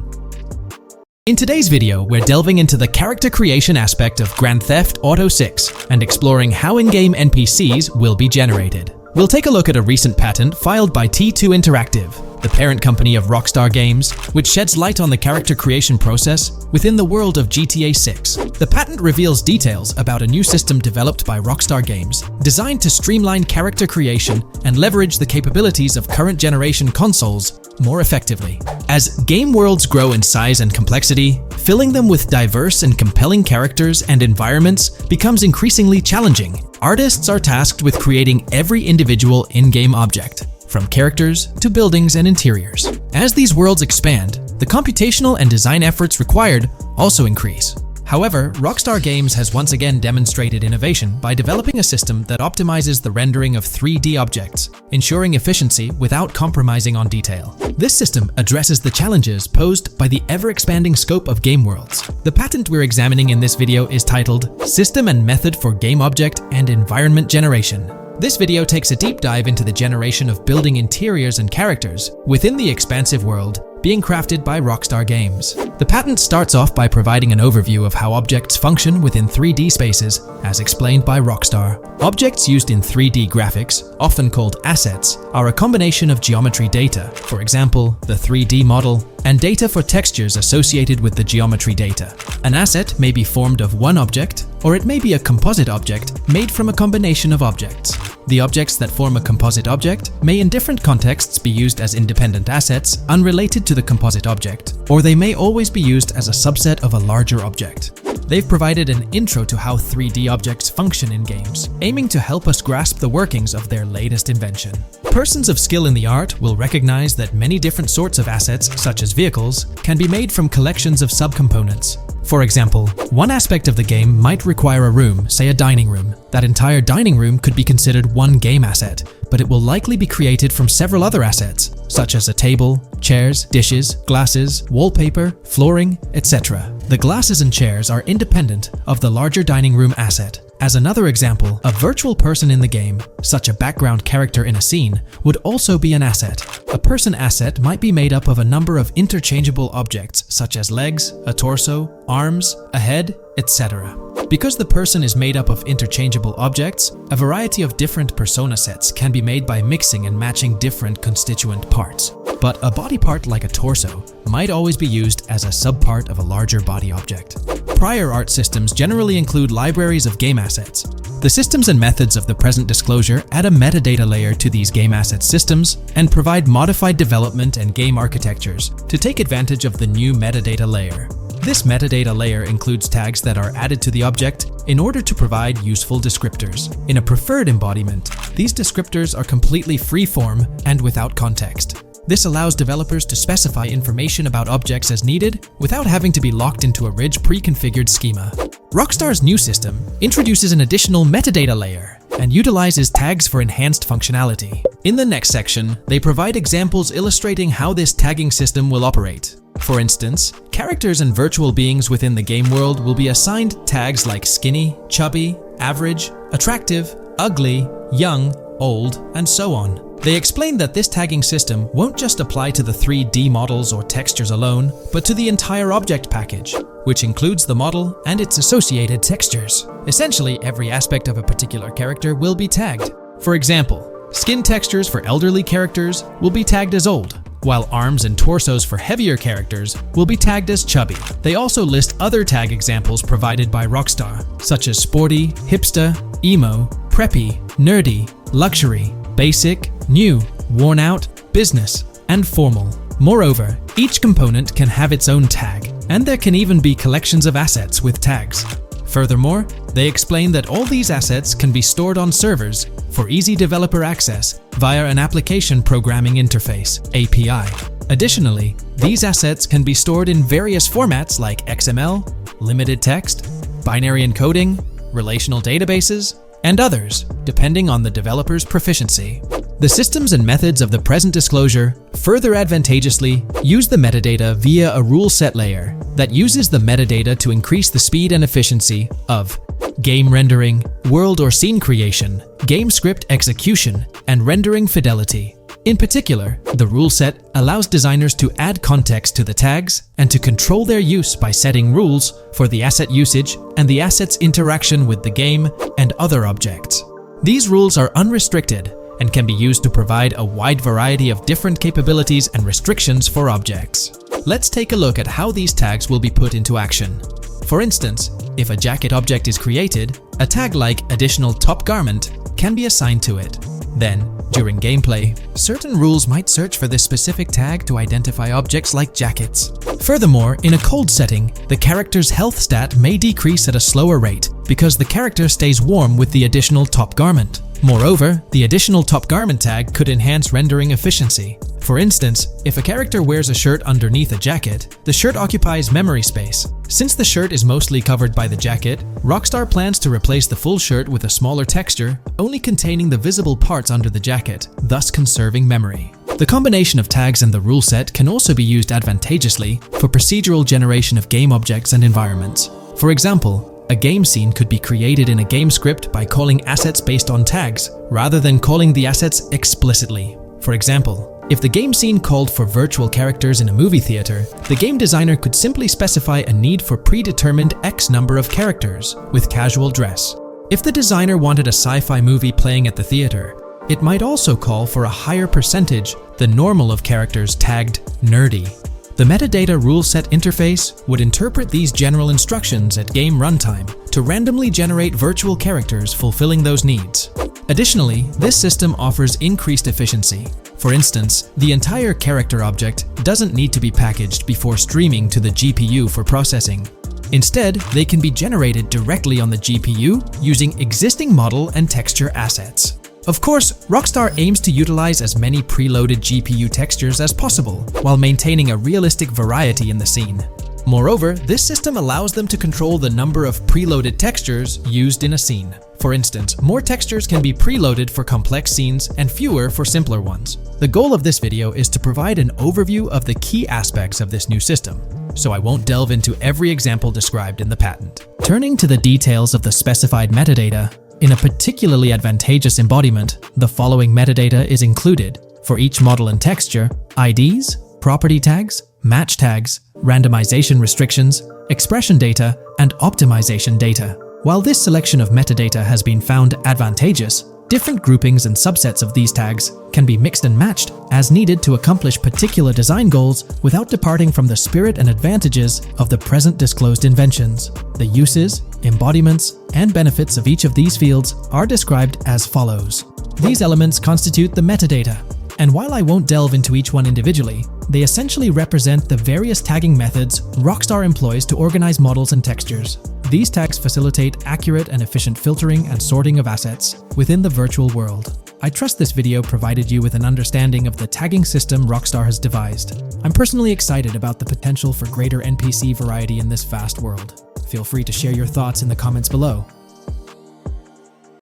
In today's video, we're delving into the character creation aspect of Grand Theft Auto 6 and exploring how in-game NPCs will be generated. We'll take a look at a recent patent filed by T2 Interactive, the parent company of Rockstar Games, which sheds light on the character creation process within the world of GTA 6. The patent reveals details about a new system developed by Rockstar Games, designed to streamline character creation and leverage the capabilities of current generation consoles more effectively. As game worlds grow in size and complexity, filling them with diverse and compelling characters and environments becomes increasingly challenging. Artists are tasked with creating every individual in-game object, from characters to buildings and interiors. As these worlds expand, the computational and design efforts required also increase. However, Rockstar Games has once again demonstrated innovation by developing a system that optimizes the rendering of 3D objects, ensuring efficiency without compromising on detail. This system addresses the challenges posed by the ever-expanding scope of game worlds. The patent we're examining in this video is titled System and Method for Game Object and Environment Generation. This video takes a deep dive into the generation of building interiors and characters within the expansive world being crafted by Rockstar Games. The patent starts off by providing an overview of how objects function within 3D spaces, as explained by Rockstar. Objects used in 3D graphics, often called assets, are a combination of geometry data, for example, the 3D model, and data for textures associated with the geometry data. An asset may be formed of one object, or it may be a composite object made from a combination of objects. The objects that form a composite object may in different contexts be used as independent assets unrelated to the composite object, or they may always be used as a subset of a larger object. They've provided an intro to how 3D objects function in games, aiming to help us grasp the workings of their latest invention. Persons of skill in the art will recognize that many different sorts of assets, such as vehicles, can be made from collections of subcomponents. For example, one aspect of the game might require a room, say a dining room. That entire dining room could be considered one game asset, but it will likely be created from several other assets, such as a table, chairs, dishes, glasses, wallpaper, flooring, etc. The glasses and chairs are independent of the larger dining room asset. As another example, a virtual person in the game, such a background character in a scene, would also be an asset. A person asset might be made up of a number of interchangeable objects, such as legs, a torso, arms, a head, etc. Because the person is made up of interchangeable objects, a variety of different persona sets can be made by mixing and matching different constituent parts. But a body part like a torso might always be used as a subpart of a larger body object. Prior art systems generally include libraries of game assets. The systems and methods of the present disclosure add a metadata layer to these game asset systems and provide modified development and game architectures to take advantage of the new metadata layer. This metadata layer includes tags that are added to the object in order to provide useful descriptors. In a preferred embodiment, these descriptors are completely free-form and without context. This allows developers to specify information about objects as needed without having to be locked into a rich pre-configured schema. Rockstar's new system introduces an additional metadata layer and utilizes tags for enhanced functionality. In the next section, they provide examples illustrating how this tagging system will operate. For instance, characters and virtual beings within the game world will be assigned tags like skinny, chubby, average, attractive, ugly, young, old, and so on. They explain that this tagging system won't just apply to the 3D models or textures alone, but to the entire object package, which includes the model and its associated textures. Essentially, every aspect of a particular character will be tagged. For example, skin textures for elderly characters will be tagged as old, while arms and torsos for heavier characters will be tagged as chubby. They also list other tag examples provided by Rockstar, such as sporty, hipster, emo, preppy, nerdy, luxury, basic, new, worn out, business, and formal. Moreover, each component can have its own tag, and there can even be collections of assets with tags. Furthermore, they explain that all these assets can be stored on servers for easy developer access via an application programming interface (API). Additionally, these assets can be stored in various formats like XML, limited text, binary encoding, relational databases, and others, depending on the developer's proficiency. The systems and methods of the present disclosure further advantageously use the metadata via a rule set layer that uses the metadata to increase the speed and efficiency of game rendering, world or scene creation, game script execution, and rendering fidelity. In particular, the rule set allows designers to add context to the tags and to control their use by setting rules for the asset usage and the asset's interaction with the game and other objects. These rules are unrestricted and can be used to provide a wide variety of different capabilities and restrictions for objects. Let's take a look at how these tags will be put into action. For instance, if a jacket object is created, a tag like additional top garment can be assigned to it. Then, during gameplay, certain rules might search for this specific tag to identify objects like jackets. Furthermore, in a cold setting, the character's health stat may decrease at a slower rate because the character stays warm with the additional top garment. Moreover, the additional top garment tag could enhance rendering efficiency. For instance, if a character wears a shirt underneath a jacket, the shirt occupies memory space. Since the shirt is mostly covered by the jacket, Rockstar plans to replace the full shirt with a smaller texture, only containing the visible parts under the jacket, thus conserving memory. The combination of tags and the rule set can also be used advantageously for procedural generation of game objects and environments. For example, a game scene could be created in a game script by calling assets based on tags, rather than calling the assets explicitly. For example, if the game scene called for virtual characters in a movie theater, the game designer could simply specify a need for predetermined X number of characters with casual dress. If the designer wanted a sci-fi movie playing at the theater, it might also call for a higher percentage than normal of characters tagged nerdy. The metadata rule set interface would interpret these general instructions at game runtime to randomly generate virtual characters fulfilling those needs. Additionally, this system offers increased efficiency. For instance, the entire character object doesn't need to be packaged before streaming to the GPU for processing. Instead, they can be generated directly on the GPU using existing model and texture assets. Of course, Rockstar aims to utilize as many preloaded GPU textures as possible, while maintaining a realistic variety in the scene. Moreover, this system allows them to control the number of preloaded textures used in a scene. For instance, more textures can be preloaded for complex scenes and fewer for simpler ones. The goal of this video is to provide an overview of the key aspects of this new system, so I won't delve into every example described in the patent. Turning to the details of the specified metadata, in a particularly advantageous embodiment, the following metadata is included for each model and texture: IDs, property tags, match tags, randomization restrictions, expression data, and optimization data. While this selection of metadata has been found advantageous, different groupings and subsets of these tags can be mixed and matched as needed to accomplish particular design goals without departing from the spirit and advantages of the present disclosed inventions. The uses, embodiments, and benefits of each of these fields are described as follows. These elements constitute the metadata, and while I won't delve into each one individually, they essentially represent the various tagging methods Rockstar employs to organize models and textures. These tags facilitate accurate and efficient filtering and sorting of assets within the virtual world. I trust this video provided you with an understanding of the tagging system Rockstar has devised. I'm personally excited about the potential for greater NPC variety in this vast world. Feel free to share your thoughts in the comments below.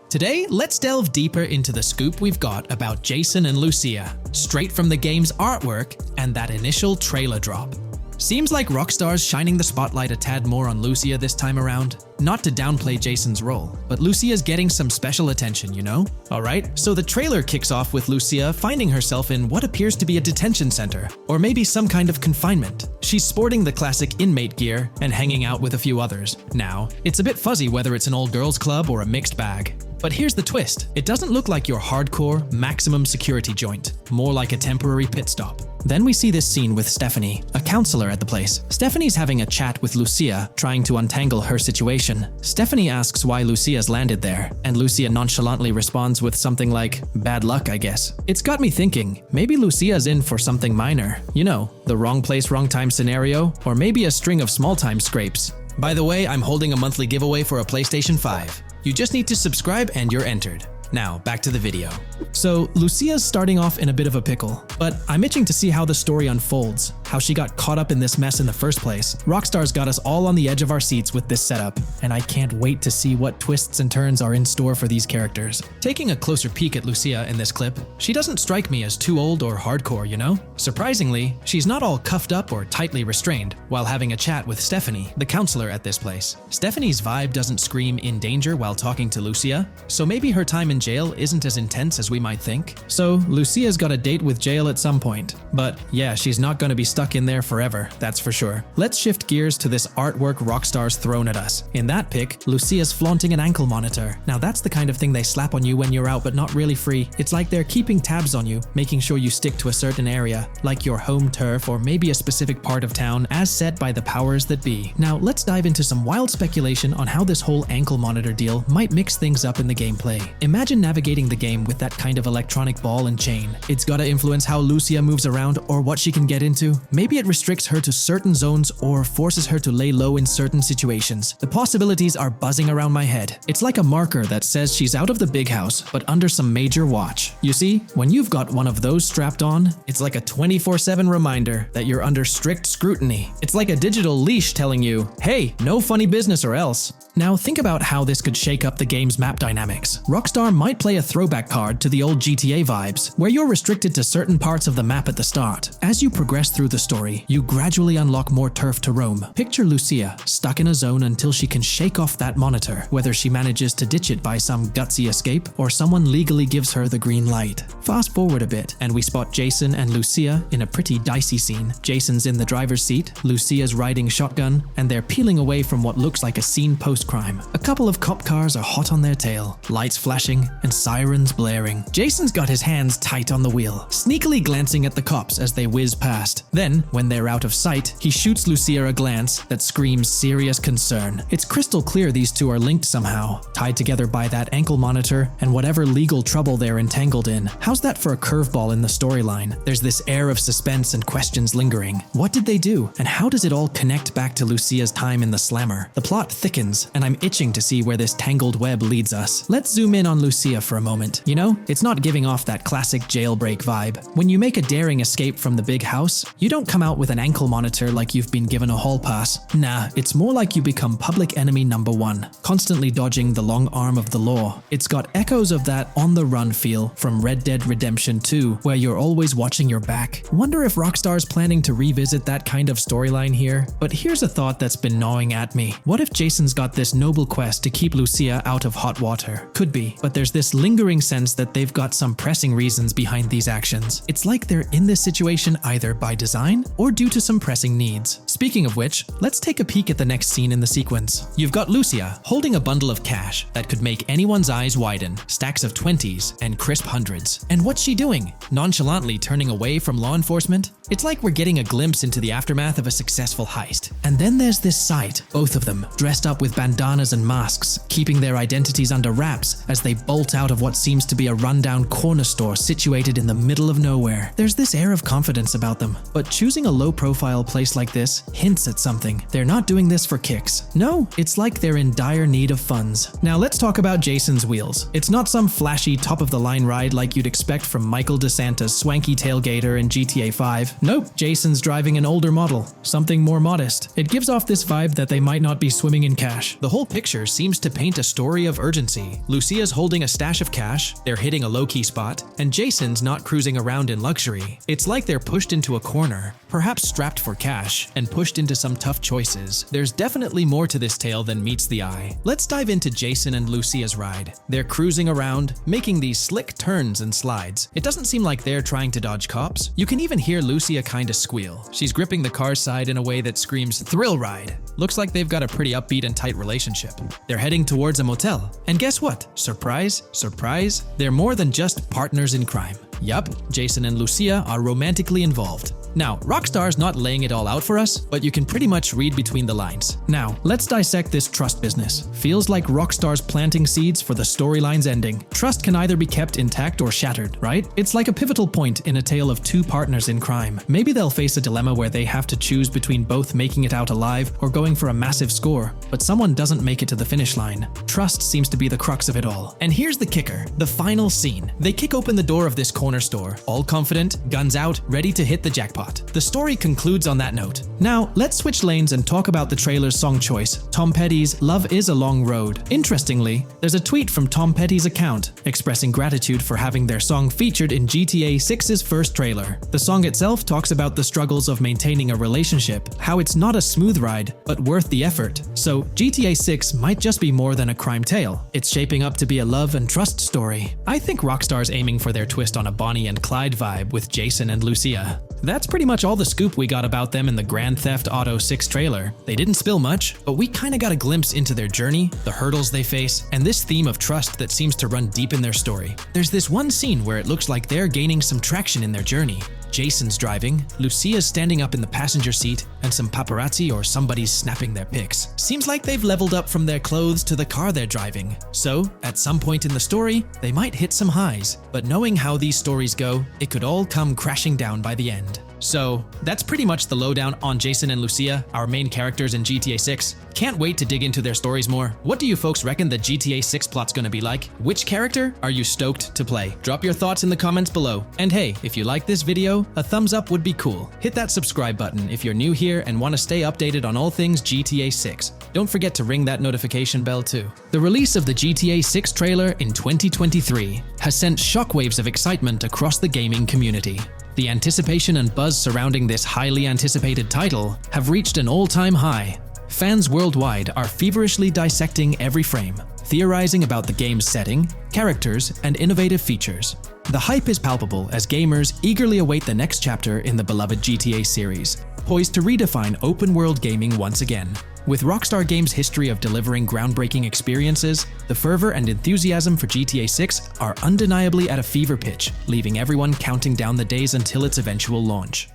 Today, let's delve deeper into the scoop we've got about Jason and Lucia, straight from the game's artwork and that initial trailer drop. Seems like Rockstar's shining the spotlight a tad more on Lucia this time around. Not to downplay Jason's role, but Lucia's getting some special attention, you know? Alright, so the trailer kicks off with Lucia finding herself in what appears to be a detention center, or maybe some kind of confinement. She's sporting the classic inmate gear and hanging out with a few others. Now, it's a bit fuzzy whether it's an all-girls club or a mixed bag. But here's the twist. It doesn't look like your hardcore, maximum security joint, more like a temporary pit stop. Then we see this scene with Stephanie, a counselor at the place. Stephanie's having a chat with Lucia, trying to untangle her situation. Stephanie asks why Lucia's landed there, and Lucia nonchalantly responds with something like, "Bad luck, I guess." It's got me thinking, maybe Lucia's in for something minor. You know, the wrong place, wrong time scenario, or maybe a string of small-time scrapes. By the way, I'm holding a monthly giveaway for a PlayStation 5. You just need to subscribe and you're entered. Now, back to the video. So, Lucia's starting off in a bit of a pickle, but I'm itching to see how the story unfolds, how she got caught up in this mess in the first place. Rockstar's got us all on the edge of our seats with this setup, and I can't wait to see what twists and turns are in store for these characters. Taking a closer peek at Lucia in this clip, she doesn't strike me as too old or hardcore, you know? Surprisingly, she's not all cuffed up or tightly restrained while having a chat with Stephanie, the counselor at this place. Stephanie's vibe doesn't scream in danger while talking to Lucia, so maybe her time in jail isn't as intense as we might think. So, Lucia's got a date with jail at some point. But yeah, she's not going to be stuck in there forever, that's for sure. Let's shift gears to this artwork Rockstar's thrown at us. In that pic, Lucia's flaunting an ankle monitor. Now that's the kind of thing they slap on you when you're out but not really free. It's like they're keeping tabs on you, making sure you stick to a certain area, like your home turf or maybe a specific part of town as set by the powers that be. Now let's dive into some wild speculation on how this whole ankle monitor deal might mix things up in the gameplay. Imagine Imagine navigating the game with that kind of electronic ball and chain. It's gotta influence how Lucia moves around or what she can get into. Maybe it restricts her to certain zones or forces her to lay low in certain situations. The possibilities are buzzing around my head. It's like a marker that says she's out of the big house, but under some major watch. You see, when you've got one of those strapped on, it's like a 24/7 reminder that you're under strict scrutiny. It's like a digital leash telling you, hey, no funny business or else. Now think about how this could shake up the game's map dynamics. Rockstar might play a throwback card to the old GTA vibes, where you're restricted to certain parts of the map at the start. As you progress through the story, you gradually unlock more turf to roam. Picture Lucia, stuck in a zone until she can shake off that monitor, whether she manages to ditch it by some gutsy escape or someone legally gives her the green light. Fast forward a bit, and we spot Jason and Lucia in a pretty dicey scene. Jason's in the driver's seat, Lucia's riding shotgun, and they're peeling away from what looks like a scene post-crime. A couple of cop cars are hot on their tail, lights flashing and sirens blaring. Jason's got his hands tight on the wheel, sneakily glancing at the cops as they whiz past. Then, when they're out of sight, he shoots Lucia a glance that screams serious concern. It's crystal clear these two are linked somehow, tied together by that ankle monitor and whatever legal trouble they're entangled in. How's that for a curveball in the storyline? There's this air of suspense and questions lingering. What did they do? And how does it all connect back to Lucia's time in the slammer? The plot thickens, and I'm itching to see where this tangled web leads us. Let's zoom in on Lucia for a moment. You know, it's not giving off that classic jailbreak vibe. When you make a daring escape from the big house, you don't come out with an ankle monitor like you've been given a hall pass. Nah, it's more like you become public enemy number one, constantly dodging the long arm of the law. It's got echoes of that on-the-run feel from Red Dead Redemption 2, where you're always watching your back. Wonder if Rockstar's planning to revisit that kind of storyline here? But here's a thought that's been gnawing at me. What if Jason's got this noble quest to keep Lucia out of hot water? Could be, but there's this lingering sense that they've got some pressing reasons behind these actions. It's like they're in this situation either by design or due to some pressing needs. Speaking of which, let's take a peek at the next scene in the sequence. You've got Lucia holding a bundle of cash that could make anyone's eyes widen, stacks of 20s and crisp hundreds. And what's she doing? Nonchalantly turning away from law enforcement? It's like we're getting a glimpse into the aftermath of a successful heist. And then there's this sight, both of them, dressed up with bandanas and masks, keeping their identities under wraps as they bolt out of what seems to be a rundown corner store situated in the middle of nowhere. There's this air of confidence about them, but choosing a low-profile place like this hints at something. They're not doing this for kicks. No, it's like they're in dire need of funds. Now let's talk about Jason's wheels. It's not some flashy top-of-the-line ride like you'd expect from Michael DeSanta's swanky tailgater in GTA 5. Nope, Jason's driving an older model, something more modest. It gives off this vibe that they might not be swimming in cash. The whole picture seems to paint a story of urgency. Lucia's holding a stash of cash, they're hitting a low-key spot, and Jason's not cruising around in luxury. It's like they're pushed into a corner, perhaps strapped for cash, and pushed into some tough choices. There's definitely more to this tale than meets the eye. Let's dive into Jason and Lucia's ride. They're cruising around, making these slick turns and slides. It doesn't seem like they're trying to dodge cops. You can even hear Lucia kinda squeal. She's gripping the car's side in a way that screams thrill ride. Looks like they've got a pretty upbeat and tight relationship. They're heading towards a motel. And guess what? Surprise, surprise, they're more than just partners in crime. Yup, Jason and Lucia are romantically involved. Now, Rockstar's not laying it all out for us, but you can pretty much read between the lines. Now, let's dissect this trust business. Feels like Rockstar's planting seeds for the storyline's ending. Trust can either be kept intact or shattered, right? It's like a pivotal point in a tale of two partners in crime. Maybe they'll face a dilemma where they have to choose between both making it out alive or going for a massive score, but someone doesn't make it to the finish line. Trust seems to be the crux of it all. And here's the kicker, the final scene. They kick open the door of this corner store, all confident, guns out, ready to hit the jackpot. The story concludes on that note. Now, let's switch lanes and talk about the trailer's song choice, Tom Petty's Love Is a Long Road. Interestingly, there's a tweet from Tom Petty's account expressing gratitude for having their song featured in GTA 6's first trailer. The song itself talks about the struggles of maintaining a relationship, how it's not a smooth ride, but worth the effort. So, GTA 6 might just be more than a crime tale. It's shaping up to be a love and trust story. I think Rockstar's aiming for their twist on a Bonnie and Clyde vibe with Jason and Lucia. That's pretty much all the scoop we got about them in the Grand Theft Auto 6 trailer. They didn't spill much, but we kinda got a glimpse into their journey, the hurdles they face, and this theme of trust that seems to run deep in their story. There's this one scene where it looks like they're gaining some traction in their journey. Jason's driving, Lucia's standing up in the passenger seat, and some paparazzi or somebody's snapping their pics. Seems like they've leveled up from their clothes to the car they're driving. So, at some point in the story, they might hit some highs. But knowing how these stories go, it could all come crashing down by the end. So, that's pretty much the lowdown on Jason and Lucia, our main characters in GTA 6. Can't wait to dig into their stories more. What do you folks reckon the GTA 6 plot's gonna be like? Which character are you stoked to play? Drop your thoughts in the comments below. And hey, if you like this video, a thumbs up would be cool. Hit that subscribe button if you're new here and want to stay updated on all things GTA 6. Don't forget to ring that notification bell too. The release of the GTA 6 trailer in 2023 has sent shockwaves of excitement across the gaming community. The anticipation and buzz surrounding this highly anticipated title have reached an all-time high. Fans worldwide are feverishly dissecting every frame, theorizing about the game's setting, characters, and innovative features. The hype is palpable as gamers eagerly await the next chapter in the beloved GTA series, poised to redefine open-world gaming once again. With Rockstar Games' history of delivering groundbreaking experiences, the fervor and enthusiasm for GTA 6 are undeniably at a fever pitch, leaving everyone counting down the days until its eventual launch.